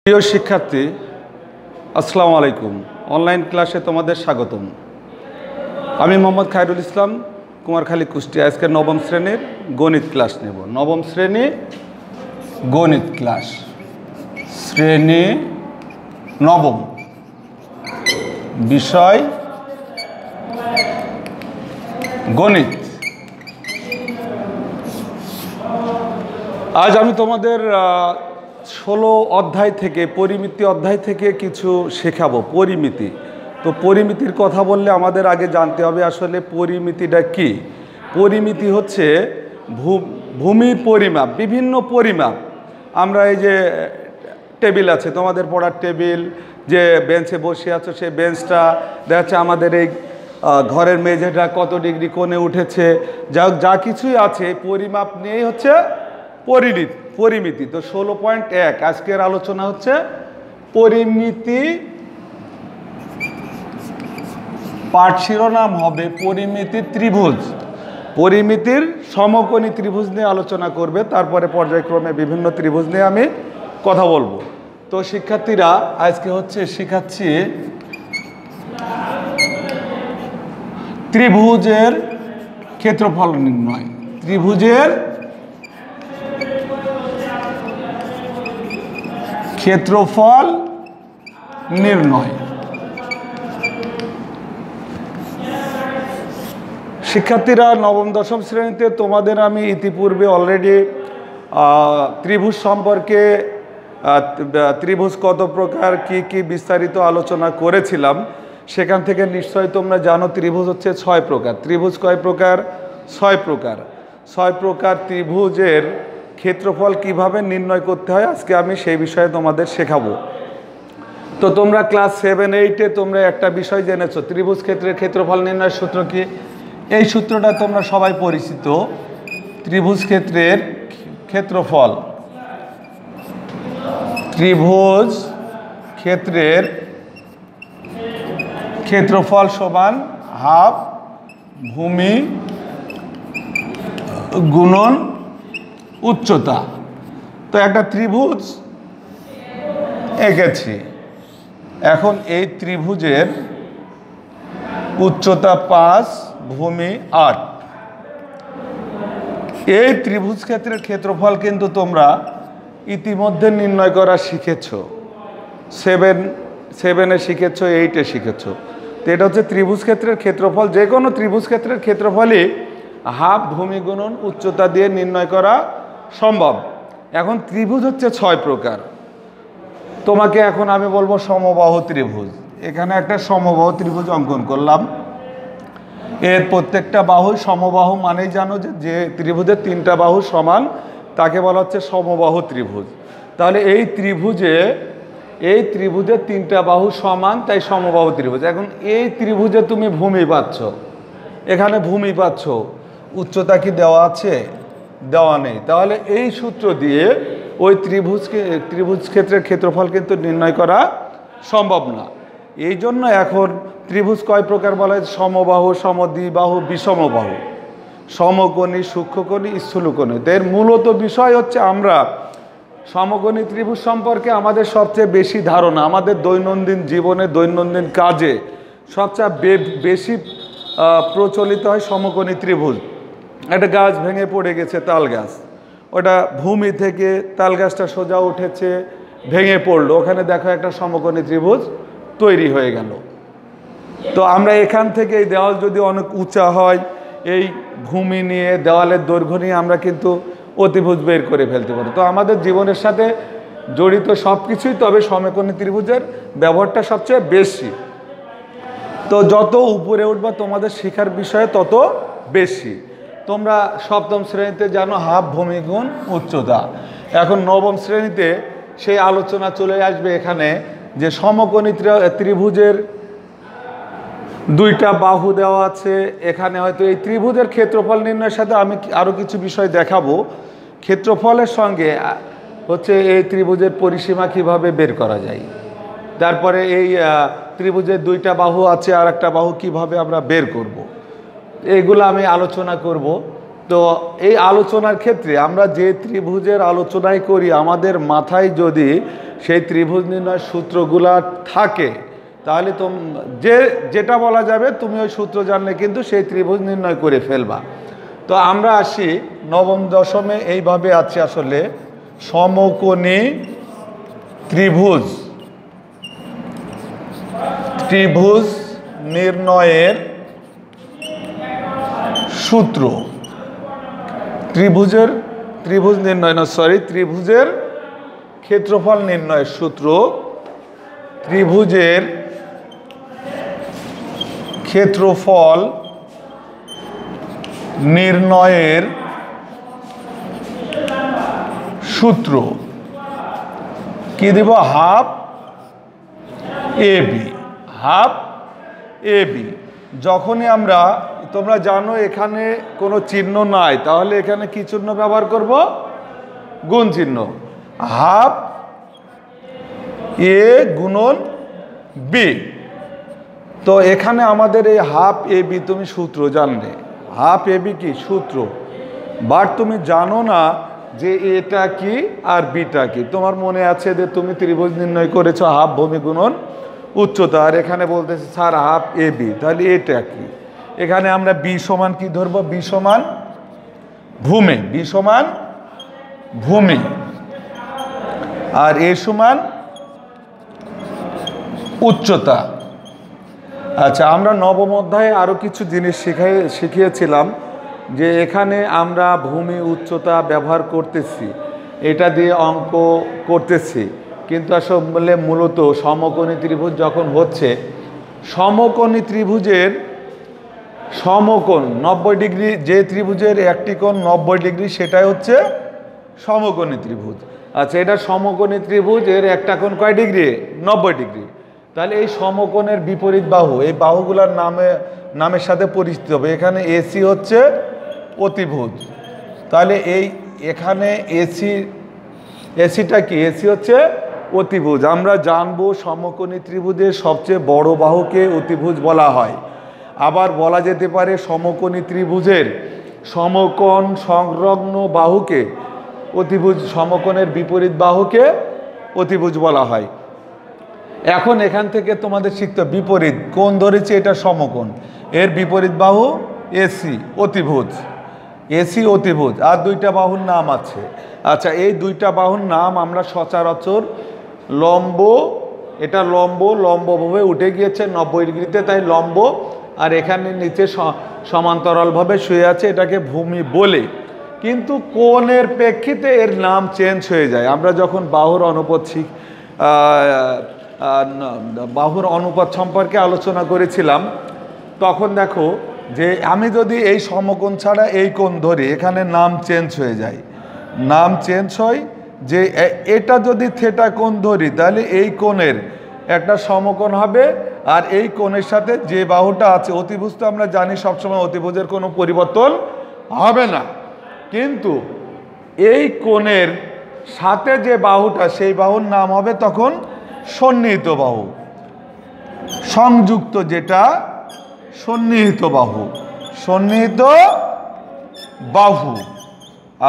প্রিয় শিক্ষার্থী, আসসালামু আলাইকুম। অনলাইন ক্লাসে তোমাদের স্বাগতম। আমি মোহাম্মদ খায়রুল ইসলাম, কুমারখালী, কুষ্টিয়া। আজকে নবম শ্রেণীর গণিত ক্লাস নেব। নবম শ্রেণী গণিত ক্লাস, শ্রেণী নবম, বিষয় গণিত। আজ আমি তোমাদের 16 অধ্যায় থেকে, পরিমিতি অধ্যায় থেকে কিছু শেখাবো। পরিমিতি, তো পরিমিতির কথা বললে আমাদের আগে জানতে হবে আসলে পরিমিতিটা কি। পরিমিতি হচ্ছে ভূমির পরিমাপ, বিভিন্ন পরিমাপ। আমরা এই যে টেবিল আছে, তোমাদের পড়ার টেবিল, যে বেঞ্চে বসে আছো সেই বেঞ্চটা দেখা যাচ্ছে, আমাদের এই ঘরের মেঝেটা কত ডিগ্রি কোণে উঠেছে, যা কিছুই আছে পরিমাপ নিয়েই হচ্ছে পরিমিতি। তো 16.1 আজকের আলোচনা হচ্ছে পরিমিতি। পাঠ শিরোনাম হবে পরিমিতি ত্রিভুজ। পরিমিতির সমকোণী ত্রিভুজ নিয়ে আলোচনা করবে, তারপরে পর্যায়ক্রমে বিভিন্ন ত্রিভুজ নিয়ে আমি কথা বলবো। তো শিক্ষার্থীরা, আজকে হচ্ছে শেখাচ্ছি ত্রিভুজের ক্ষেত্রফল নির্ণয়। ত্রিভুজের ক্ষেত্রফল নির্ণয়। শিক্ষার্থীরা, নবম দশম শ্রেণীতে তোমাদের আমি ইতিপূর্বে অলরেডি ত্রিভুজ সম্পর্কে, ত্রিভুজ কত প্রকার, কি বিস্তারিত আলোচনা করেছিলাম। সেখান থেকে নিশ্চয়ই তোমরা জানো ত্রিভুজ হচ্ছে 6 প্রকার। ত্রিভুজ কয় প্রকার? 6 প্রকার। 6 প্রকার ত্রিভুজের ক্ষেত্রফল কিভাবে নির্ণয় করতে হয় আজকে আমি সেই বিষয়ে তোমাদের শেখাবো। তো তোমরা ক্লাস 7-8-এ তোমরা একটা বিষয় জেনেছো, ত্রিভুজ ক্ষেত্রের ক্ষেত্রফল নির্ণয়ের সূত্র কি। এই সূত্রটা তোমরা সবাই পরিচিত। ত্রিভুজ ক্ষেত্রের ক্ষেত্রফল, ত্রিভুজ ক্ষেত্রের ক্ষেত্রফল সমান হাফ ভূমি গুণন উচ্চতা। তো একটা ত্রিভুজ এঁকেছি, এখন এই ত্রিভুজের উচ্চতা 5, ভূমি 8। এই ত্রিভুজ ক্ষেত্রের ক্ষেত্রফল কিন্তু তোমরা ইতিমধ্যে নির্ণয় করা শিখেছ। 7-এ শিখেছ, 8-এ শিখেছ। তো এটা হচ্ছে ত্রিভুজ ক্ষেত্রের ক্ষেত্রফল। যে কোনো ত্রিভুজ ক্ষেত্রের ক্ষেত্রফলই হাফ ভূমি গুণন উচ্চতা দিয়ে নির্ণয় করা সম্ভব। এখন ত্রিভুজ হচ্ছে 6 প্রকার। তোমাকে এখন আমি বলবো সমবাহু ত্রিভুজ। এখানে একটা সমবাহু ত্রিভুজ অঙ্কন করলাম। এর প্রত্যেকটা বাহু সমবাহু, মানেই জানো যে ত্রিভুজের 3টা বাহু সমান তাকে বলা হচ্ছে সমবাহু ত্রিভুজ। তাহলে এই ত্রিভুজের 3টা বাহু সমান, তাই সমবাহু ত্রিভুজ। এখন এই ত্রিভুজে তুমি ভূমি পাচ্ছ, এখানে ভূমি পাচ্ছ, উচ্চতা কি দেওয়া আছে? দেওয়া নেই। তাহলে এই সূত্র দিয়ে ওই ত্রিভুজ ক্ষেত্রের ক্ষেত্রফল কিন্তু নির্ণয় করা সম্ভব না। এই জন্য এখন ত্রিভুজ কয় প্রকার বলা হয়? সমবাহু, সমদ্বিবাহু, বিষমবাহু, সমকোণী, সূক্ষ্মকোণী, স্থূলকোণী। তো এর মূলত বিষয় হচ্ছে আমরা সমকোণী ত্রিভুজ সম্পর্কে আমাদের সবচেয়ে বেশি ধারণা, আমাদের দৈনন্দিন জীবনে, দৈনন্দিন কাজে সবচেয়ে বেশি প্রচলিত হয় সমকোণী ত্রিভুজ। একটা গাছ ভেঙে পড়ে গেছে, তাল গাছ, ওটা ভূমি থেকে তাল গাছটা সোজা উঠেছে, ভেঙে পড়লো, ওখানে দেখো একটা সমকোণী ত্রিভুজ তৈরি হয়ে গেল। তো আমরা এখান থেকে এই দেওয়াল যদি অনেক উঁচা হয়, এই ভূমি নিয়ে, দেওয়ালের দৈর্ঘ্য নিয়ে আমরা কিন্তু অতিভুজ বের করে ফেলতে পারি। তো আমাদের জীবনের সাথে জড়িত সব কিছুই, তবে সমকোণী ত্রিভুজের ব্যবহারটা সবচেয়ে বেশি। তো যত উপরে উঠবা তোমাদের শেখার বিষয়ে তত বেশি। তোমরা সপ্তম শ্রেণীতে জানো হাফ ভূমি গুণ উচ্চতা। এখন নবম শ্রেণীতে সেই আলোচনা চলে আসবে এখানে, যে সমকোণী ত্রিভুজের 2টা বাহু দেওয়া আছে। এখানে হয়তো এই ত্রিভুজের ক্ষেত্রফল নির্ণয়ের সাথে আমি আরও কিছু বিষয় দেখাবো। ক্ষেত্রফলের সঙ্গে হচ্ছে এই ত্রিভুজের পরিসীমা কিভাবে বের করা যায়, তারপরে এই ত্রিভুজের 2টা বাহু আছে, আর একটা বাহু কিভাবে আমরা বের করব, এইগুলো আমি আলোচনা করব। তো এই আলোচনার ক্ষেত্রে আমরা যে ত্রিভুজের আলোচনাই করি, আমাদের মাথায় যদি সেই ত্রিভুজ নির্ণয় সূত্রগুলা থাকে, তাহলে যেটা বলা যাবে তুমি ওই সূত্র জানলে কিন্তু সেই ত্রিভুজ নির্ণয় করে ফেলবা। তো আমরা আসি নবম দশমে, এইভাবে আছে আসলে সমকোণী ত্রিভুজ নির্ণয়ের সূত্র। ত্রিভুজের ক্ষেত্রফল নির্ণয়ের সূত্র। ত্রিভুজের ক্ষেত্রফল নির্ণয়ের সূত্র কি দিব? Half A B. যখনই আমরা, তোমরা জানো এখানে কোনো চিহ্ন নাই, তাহলে এখানে কি চিহ্ন ব্যবহার করব? গুণ চিহ্ন। হাফ এ গুণন বি। তো এখানে আমাদের এই হাফ এ বি তুমি সূত্র জানলে, হাফ এ বি কি সূত্র, বাট তুমি জানো না যে এটা কি আর বিটা কি। তোমার মনে আছে যে তুমি ত্রিভুজ নির্ণয় করেছো হাফ ভূমি গুণন উচ্চতা, আর এখানে বলতেছে স্যার হাফ এ বি, তাহলে এটা কি? এখানে আমরা বি সমান কি ধরবো? বি সমান ভূমি, আর এ সমান উচ্চতা। আচ্ছা, আমরা নবম অধ্যায়ে আরো কিছু জিনিস শিখিয়েছিলাম, যে এখানে আমরা ভূমি উচ্চতা ব্যবহার করতেছি, এটা দিয়ে অঙ্ক করতেছি, কিন্তু আসলে মূলত সমকোণী ত্রিভুজ যখন হচ্ছে, সমকোণী ত্রিভুজের সমকোণ 90 ডিগ্রি, যে ত্রিভুজের একটি কোণ 90 ডিগ্রি সেটাই হচ্ছে সমকোণী ত্রিভুজ। আচ্ছা, এটা সমকোণী ত্রিভুজ, এর একটা কোণ কয় ডিগ্রি? 90 ডিগ্রি। তাহলে এই সমকোণের বিপরীত বাহু, এই বাহুগুলোর নামের সাথে পরিচিত হবে। এখানে এসি হচ্ছে অতিভুজ, তাহলে এখানে এসিটা কি? এসি হচ্ছে অতিভুজ। আমরা জানবো সমকোণী ত্রিভুজের সবচেয়ে বড় বাহুকে অতিভুজ বলা হয়। আবার বলা যেতে পারে সমকোণী ত্রিভুজের সমকোণ সংলগ্ন বাহুকে অতিভুজ, সমকোণের বিপরীত বাহুকে অতিভুজ বলা হয়। এখন এখান থেকে তোমাদের শিখতে বিপরীত কোণ ধরেছে, এটা সমকোণ, এর বিপরীত বাহু এসি অতিভুজ, আর দুইটা বাহুর নাম আছে। আচ্ছা, এই দুইটা বাহুর নাম আমরা সচরাচর লম্ব, এটা লম্বভাবে উঠে গিয়েছে 90 ডিগ্রিতে, তাই লম্ব, আর এখানে নিচে সমান্তরালভাবে শুয়ে আছে, এটাকে ভূমি বলে। কিন্তু কোণের প্রেক্ষিতে এর নাম চেঞ্জ হয়ে যায়। আমরা যখন বাহুর অনুপাত সম্পর্কে আলোচনা করেছিলাম, তখন দেখো যে আমি যদি এই সমকোণ ছাড়া এই কোণ ধরি, এখানে নাম চেঞ্জ হয়ে যায়। নাম চেঞ্জ হয় যে এটা যদি থেটা কোণ ধরি, তাহলে এই কোণের একটা সমকোণ হবে, আর এই কোণের সাথে যে বাহুটা আছে অতিভুজ, তো আমরা জানি সবসময় অতিভুজের কোনো পরিবর্তন হবে না, কিন্তু এই কোণের সাথে যে বাহুটা, সেই বাহুর নাম হবে তখন সন্নিহিত বাহু, সংযুক্ত, যেটা সন্নিহিত বাহু।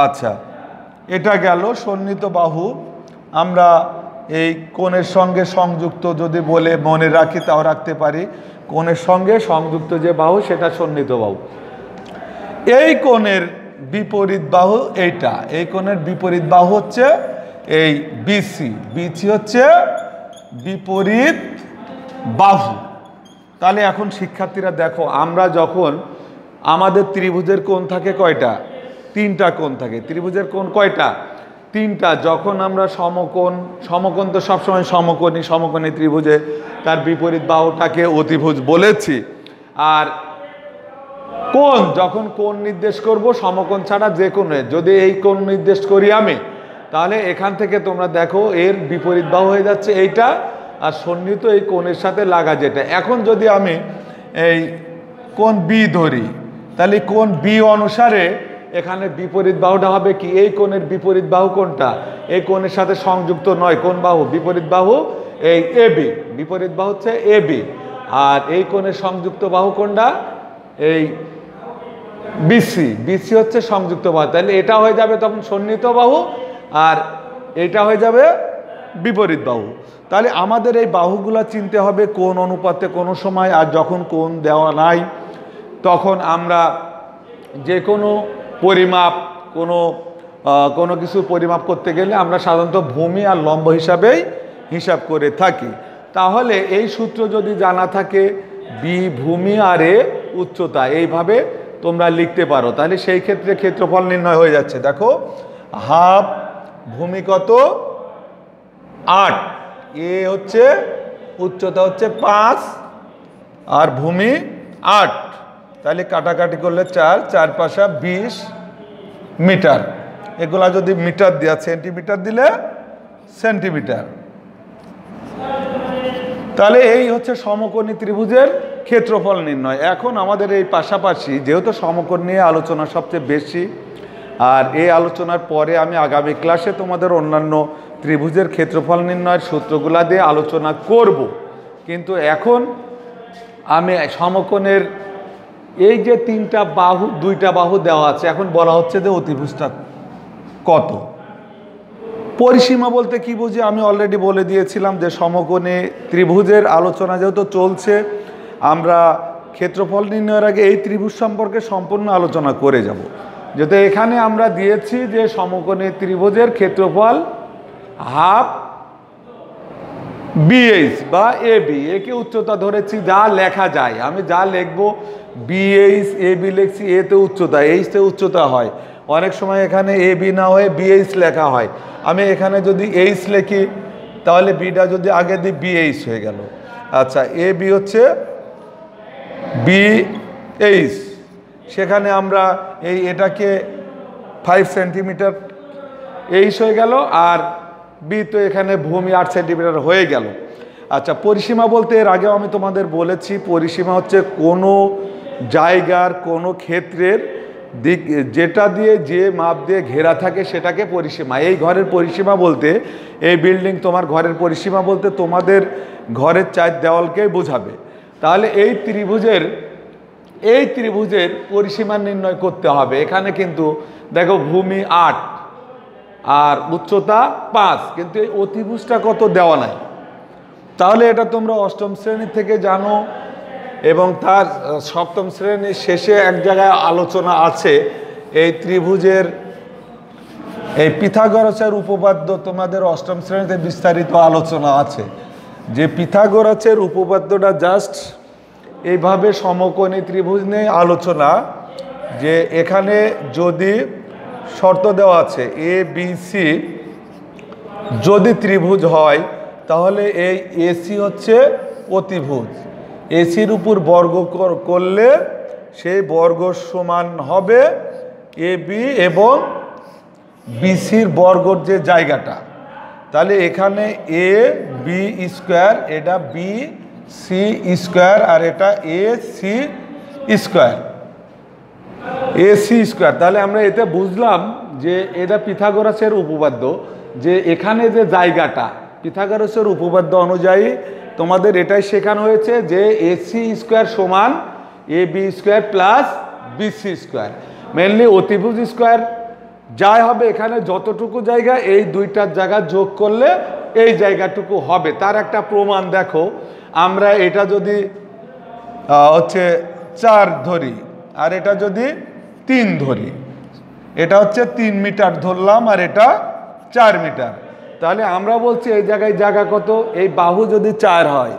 আচ্ছা, এটা গেল সন্নিহিত বাহু। আমরা এই কোণের সঙ্গে সংযুক্ত যদি বলে মনে রাখি, তাও রাখতে পারি, কোণের সঙ্গে সংযুক্ত যে বাহু সেটা সন্নিহিত বাহু। এই কোণের বিপরীত বাহু এইটা, এই কোণের বিপরীত বাহু হচ্ছে এই বিসি হচ্ছে বিপরীত বাহু। তাহলে এখন শিক্ষার্থীরা দেখো, আমরা যখন আমাদের ত্রিভুজের কোণ থাকে কয়টা? 3টা কোণ থাকে। ত্রিভুজের কোণ কয়টা? 3টা। যখন আমরা সমকোণ তো সবসময় সমকোণী ত্রিভুজে তার বিপরীত বাহুটাকে অতিভুজ বলেছি। আর কোণ, যখন কোণ নির্দেশ করব সমকোণ ছাড়া যে কোনো, যদি এই কোণ নির্দেশ করি আমি, তাহলে এখান থেকে তোমরা দেখো এর বিপরীত বাহু হয়ে যাচ্ছে এইটা, আর সন্নিহিত এই কোণের সাথে লাগা যেটা। এখন যদি আমি এই কোণ বি ধরি, তাহলে কোণ বি অনুসারে এখানে বিপরীত বাহুটা হবে কি? এই কোণের বিপরীত বাহু কোনটা? এই কোণের সাথে সংযুক্ত নয় কোন বাহু? বিপরীত বাহু এই এবি, বিপরীত বাহু হচ্ছে এবি। আর এই কোণের সংযুক্ত বাহু কোনটা? এই বিসি, বিসি হচ্ছে সংযুক্ত বাহু, তাহলে এটা হয়ে যাবে তখন সন্নিহিত বাহু আর এটা হয়ে যাবে বিপরীত বাহু। তাহলে আমাদের এই বাহুগুলো চিনতে হবে কোন অনুপাতে কোনো সময়, আর যখন কোণ দেওয়া নাই তখন আমরা যে কোনো পরিমাপ কোনো কিছু পরিমাপ করতে গেলে আমরা সাধারণত ভূমি আর লম্ব হিসাবেই হিসাব করে থাকি। তাহলে এই সূত্র যদি জানা থাকে, বি ভূমি আর এ উচ্চতা, এইভাবে তোমরা লিখতে পারো, তাহলে সেই ক্ষেত্রে ক্ষেত্রফল নির্ণয় হয়ে যাচ্ছে। দেখো হাফ, ভূমি কত 8, এ হচ্ছে উচ্চতা হচ্ছে 5 আর ভূমি 8, তাহলে কাটাকাটি করলে 4, 4 পাশা 20 মিটার। এগুলা যদি মিটার দেওয়া, সেন্টিমিটার দিলে সেন্টিমিটার। তাহলে এই হচ্ছে সমকোণী ত্রিভুজের ক্ষেত্রফল নির্ণয়। এখন আমাদের এই পাশাপাশি যেহেতু সমকোণ নিয়ে আলোচনা সবচেয়ে বেশি, আর এই আলোচনার পরে আমি আগামী ক্লাসে তোমাদের অন্যান্য ত্রিভুজের ক্ষেত্রফল নির্ণয়ের সূত্রগুলা দিয়ে আলোচনা করব, কিন্তু এখন আমি সমকোণের এই যে 3টা বাহু 2টা বাহু দেওয়া আছে, এখন বলা হচ্ছে যে অতিভুজটা কত। পরিসীমা বলতে কি বুঝি আমি অলরেডি বলে দিয়েছিলাম যে সমকোণে ত্রিভুজের আলোচনা যেহেতু চলছে, আমরা ক্ষেত্রফল নির্ণয়ের আগে এই ত্রিভুজ সম্পর্কে সম্পূর্ণ আলোচনা করে যাব। যেহেতু এখানে আমরা দিয়েছি যে সমকোণে ত্রিভুজের ক্ষেত্রফল হাফ বিএইচ বা এ বি, একে উচ্চতা ধরেছি, যা লেখা যায় আমি যা লিখবো বিএইচ এ বি লিখছি, এতে উচ্চতা, এইচতে উচ্চতা হয়, অনেক সময় এখানে এ বি না হয়ে বিএইচ লেখা হয়। আমি এখানে যদি এইচ লিখি তাহলে বিটা যদি আগে দিই বিএইচ হয়ে গেল। আচ্ছা, এ বি হচ্ছে বিএইচ, সেখানে আমরা এটাকে 5 সেন্টিমিটার এইচ হয়ে গেল, আর বি তো এখানে ভূমি 8 সেন্টিমিটার হয়ে গেল। আচ্ছা, পরিসীমা বলতে এর আগেও আমি তোমাদের বলেছি, পরিসীমা হচ্ছে কোনো জায়গার কোনো ক্ষেত্রের দিক যেটা দিয়ে যে মাপ দিয়ে ঘেরা থাকে সেটাকে পরিসীমা। এই ঘরের পরিসীমা বলতে, এই বিল্ডিং তোমার ঘরের পরিসীমা বলতে তোমাদের ঘরের 4 দেওয়ালকেই বোঝাবে। তাহলে এই ত্রিভুজের পরিসীমা নির্ণয় করতে হবে। এখানে কিন্তু দেখো ভূমি 8 আর উচ্চতা 5, কিন্তু এই অতিভুজটা কত দেওয়া নাই। তাহলে এটা তোমরা 8ম শ্রেণী থেকে জানো, এবং তার 7ম শ্রেণীর শেষে এক জায়গায় আলোচনা আছে এই ত্রিভুজের এই পিথাগোরাসের উপপাদ্য, তোমাদের 8ম শ্রেণীতে বিস্তারিত আলোচনা আছে যে পিথাগোরাসের উপপাদ্যটা জাস্ট এইভাবে সমকোণী ত্রিভুজ নিয়ে আলোচনা, যে এখানে যদি শর্ত দেওয়া আছে এ বি সি যদি ত্রিভুজ হয় তাহলে এই এসি হচ্ছে অতিভুজ, এসির উপর বর্গ করলে সেই বর্গ সমান হবে এ বি এবং বিসির বর্গর যে জায়গাটা। তাহলে এখানে এ বি স্কোয়ার, এটা বি সি স্কোয়ার, আর এটা A C square, AC square. তাহলে আমরা এতে বুঝলাম যে এটা পিথাগোরাসের উপপাদ্য, যে এখানে যে জায়গাটা পিথাগোরাসের উপপাদ্য অনুযায়ী তোমাদের এটাই শেখানো হয়েছে যে এসি স্কোয়ার সমান A B square plus BC square. Mainly অতিভুজ স্কোয়ার যাই হবে, এখানে যতটুকু জায়গা এই দুইটার জায়গা যোগ করলে এই জায়গাটুকু হবে। তার একটা প্রমাণ দেখো, আমরা এটা যদি হচ্ছে 4 ধরি আর এটা যদি 3 ধরি, এটা হচ্ছে 3 মিটার ধরলাম আর এটা 4 মিটার, তাহলে আমরা বলছি এই জায়গায় জায়গা কত, এই বাহু যদি 4 হয়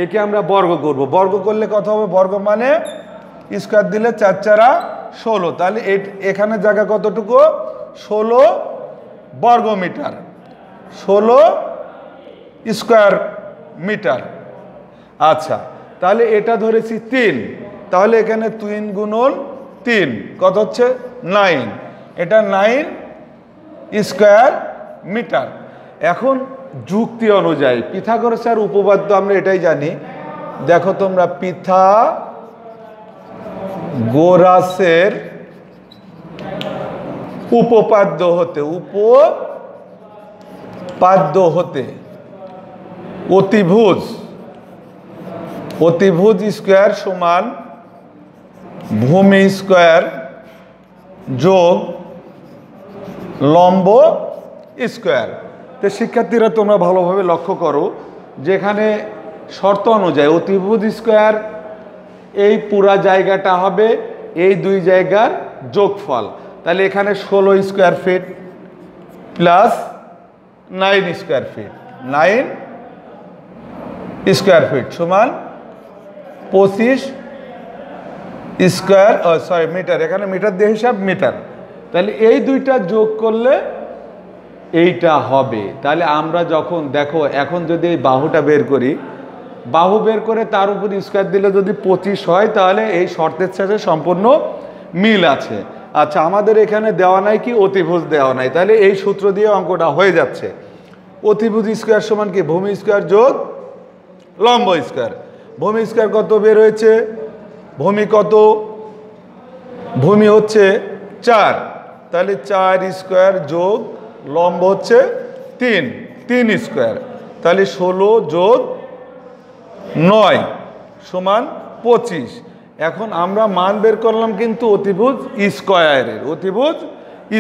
একে আমরা বর্গ করব, বর্গ করলে কত হবে, বর্গ মানে স্কোয়ার দিলে 4 4 16, তাহলে এখানে জায়গা কতটুকু 16 বর্গ মিটার, 16 স্কোয়ার মিটার। আচ্ছা, তাহলে এটা ধরেছি 3, তাহলে এখানে 3 গুণন 3 কত হচ্ছে 9, এটা 9 স্কোয়ার মিটার। এখন যুক্তি অনুযায়ী পিথাগোরাসের উপপাদ্য আমরা এটাই জানি, দেখো তোমরা পিথাগোরাসের উপপাদ্য হতে অতিভুজ স্কোয়ার সমান ভূমি স্কোয়ার যোগ লম্ব স্কোয়ার। তো শিক্ষার্থীরা তোমরা ভালোভাবে লক্ষ্য করো, যেখানে শর্ত অনুযায়ী অতিভুজ স্কোয়ার এই পুরা জায়গাটা হবে এই দুই জায়গার যোগফল। তাহলে এখানে 16 square feet plus 9 square feet, 9 square feet সমান 25 স্কোয়ার মিটার। এখানে মিটার দিয়ে হিসাব মিটার। তাহলে এই দুইটা যোগ করলে এইটা হবে। তাহলে আমরা যখন দেখো এখন যদি এই বাহুটা বের করি, বাহু বের করে তার উপর স্কোয়ার দিলে যদি 25 হয়, তাহলে এই শর্তের সাথে সম্পূর্ণ মিল আছে। আচ্ছা, আমাদের এখানে দেওয়া নাই কি অতিভুজ দেওয়া নাই, তাহলে এই সূত্র দিয়ে অঙ্কটা হয়ে যাচ্ছে। অতিভুজ স্কোয়ার সমান কি ভূমি স্কোয়ার যোগ লম্ব স্কোয়ার। ভূমি স্কোয়ার কত বের হয়েছে? ভূমি কত? ভূমি হচ্ছে 4, তাহলে 4 স্কোয়ার যোগ লম্ব হচ্ছে 3 স্কোয়ার, তাহলে 16 যোগ 9 সমান 25। এখন আমরা মান বের করলাম কিন্তু অতিভুজ স্কোয়ারের, অতিভুজ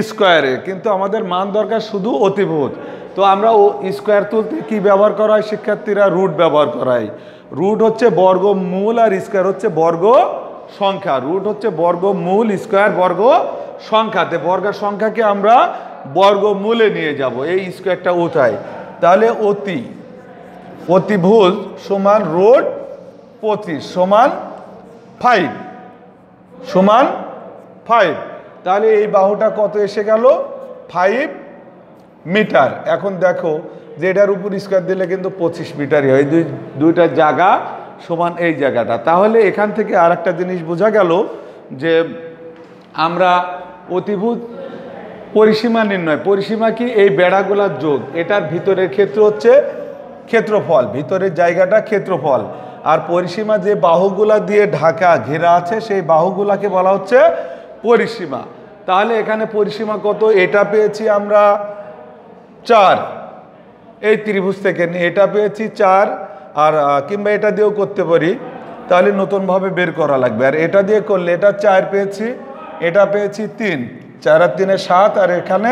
স্কোয়ারের, কিন্তু আমাদের মান দরকার শুধু অতিভুজ। তো আমরা স্কোয়ার তুলতে কি ব্যবহার করা হয় শিক্ষার্থীরা? রুট ব্যবহার করা হয়। রুট হচ্ছে বর্গমূল আর স্কোয়ার হচ্ছে বর্গ সংখ্যা। রুট হচ্ছে বর্গমূল, স্কোয়ার বর্গ সংখ্যাতে, বর্গ সংখ্যাকে আমরা বর্গমূলে নিয়ে যাব, এই স্কোয়ারটা উঠাই। তাহলে অতিভুজ সমান রুট 25 সমান 5 তাহলে এই বাহুটা কত এসে গেল? 5 মিটার। এখন দেখো যে এটার উপর স্কোয়ার দিলে কিন্তু 25 মিটারই হয়, দুইটা জায়গা সমান এই জায়গাটা। তাহলে এখান থেকে আর একটা জিনিস বোঝা গেল যে আমরা অতিভুজ পরিসীমা নির্ণয়, পরিসীমা কি? এই বেড়াগুলার যোগ, এটার ভিতরের ক্ষেত্র হচ্ছে ক্ষেত্রফল, ভিতরের জায়গাটা ক্ষেত্রফল, আর পরিসীমা যে বাহুগুলা দিয়ে ঢাকা ঘেরা আছে সেই বাহুগুলাকে বলা হচ্ছে পরিসীমা। তাহলে এখানে পরিসীমা কত? এটা পেয়েছি আমরা 4, এই ত্রিভুজ থেকে নিয়ে এটা পেয়েছি 4, আর কিংবা এটা দিয়েও করতে পারি, তাহলে নতুনভাবে বের করা লাগবে। আর এটা দিয়ে করলে এটা 4 পেয়েছি, এটা পেয়েছি 3, 4 আর 3 7, আর এখানে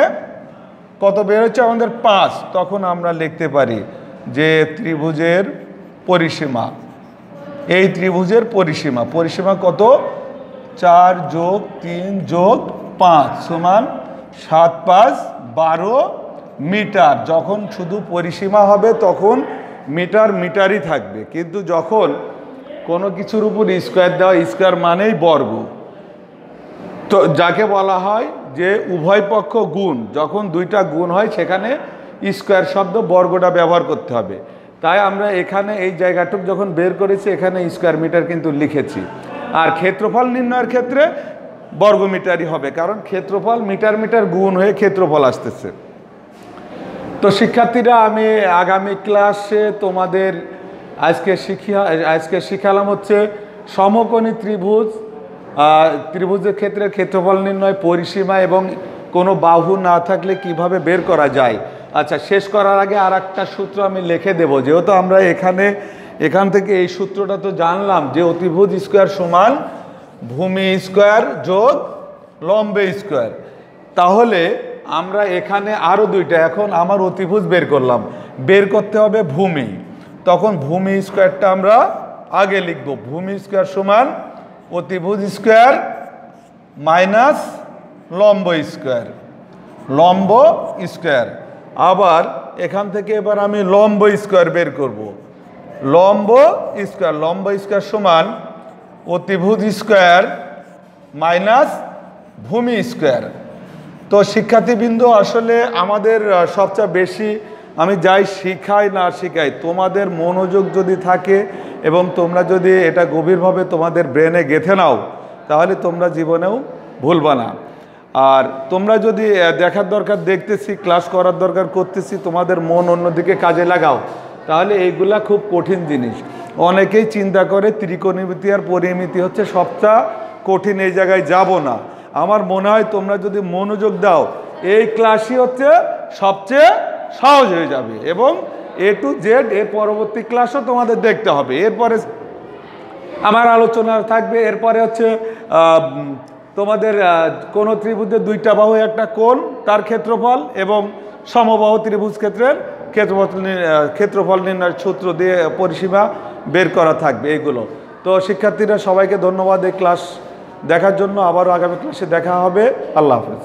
কত বের হচ্ছে আমাদের 5। তখন আমরা লিখতে পারি যে ত্রিভুজের পরিসীমা, এই ত্রিভুজের পরিসীমা কত? 4 যোগ 3 যোগ 5 সমান 7 5 12 মিটার। যখন শুধু পরিসীমা হবে তখন মিটারই থাকবে, কিন্তু যখন কোনো কিছুর উপর স্কোয়ার দেওয়া, স্কোয়ার মানেই বর্গ, তো যাকে বলা হয় যে উভয় পক্ষ গুণ, যখন দুইটা গুণ হয় সেখানে স্কোয়ার শব্দ বর্গটা ব্যবহার করতে হবে। তাই আমরা এখানে এই জায়গাটুক যখন বের করেছি এখানে স্কোয়ার মিটার কিন্তু লিখেছি। আর ক্ষেত্রফল নির্ণয়ের ক্ষেত্রে বর্গমিটারই হবে, কারণ ক্ষেত্রফল মিটার গুণ হয়ে ক্ষেত্রফল আসতেছে। তো শিক্ষার্থীরা, আমি আগামী ক্লাসে তোমাদের আজকে শিখালাম হচ্ছে সমকোণী ত্রিভুজের ক্ষেত্রে ক্ষেত্রফল নির্ণয়, পরিসীমা এবং কোনো বাহু না থাকলে কিভাবে বের করা যায়। আচ্ছা, শেষ করার আগে আর একটা সূত্র আমি লিখে দেব, যেহেতু আমরা এখান থেকে এই সূত্রটা তো জানলাম যে অতিভুজ স্কোয়ার সমান ভূমি স্কোয়ার যোগ লম্ব স্কোয়ার। তাহলে আমরা এখানে আরও দুইটা, এখন আমার অতিভুজ বের করলাম, বের করতে হবে ভূমি। তখন ভূমি স্কোয়ারটা আমরা আগে লিখব। ভূমি স্কোয়ার সমান অতিভুজ স্কোয়ার মাইনাস লম্ব স্কোয়ার। আবার এখান থেকে এবার আমি লম্ব স্কোয়ার বের করব। লম্ব স্কোয়ার সমান অতিভুজ স্কোয়ার মাইনাস ভূমি স্কোয়ার। তো শিক্ষার্থীবৃন্দ, আসলে আমাদের সবচেয়ে বেশি আমি যাই শিখাই না শিখাই, তোমাদের মনোযোগ যদি থাকে এবং তোমরা যদি এটা গভীরভাবে তোমাদের ব্রেনে গেঁথে নাও, তাহলে তোমরা জীবনেও ভুলবা না। আর তোমরা যদি দেখার দরকার দেখতেছি, ক্লাস করার দরকার করতেছি, তোমাদের মন অন্যদিকে কাজে লাগাও, তাহলে এইগুলা খুব কঠিন জিনিস। অনেকেই চিন্তা করে ত্রিকোণমিতি আর পরিমিতি হচ্ছে সবচেয়ে কঠিন, এই জায়গায় যাব না। আমার মনে হয় তোমরা যদি মনোযোগ দাও, এই ক্লাসই হচ্ছে সবচেয়ে সহজ হয়ে যাবে, এবং A to Z এর পরবর্তী ক্লাসও তোমাদের দেখতে হবে। এরপরে আমার আলোচনা থাকবে, এরপরে হচ্ছে তোমাদের কোন ত্রিভুজের দুইটা বাহু একটা কোণ তার ক্ষেত্রফল এবং সমবাহু ত্রিভুজ ক্ষেত্রের ক্ষেত্রফল নির্ণয়ের সূত্র দিয়ে পরিসীমা বের করা থাকবে এগুলো। তো শিক্ষার্থীরা সবাইকে ধন্যবাদ এই ক্লাস দেখার জন্য। আবারও আগামী ক্লাসে দেখা হবে। আল্লাহ হাফেজ।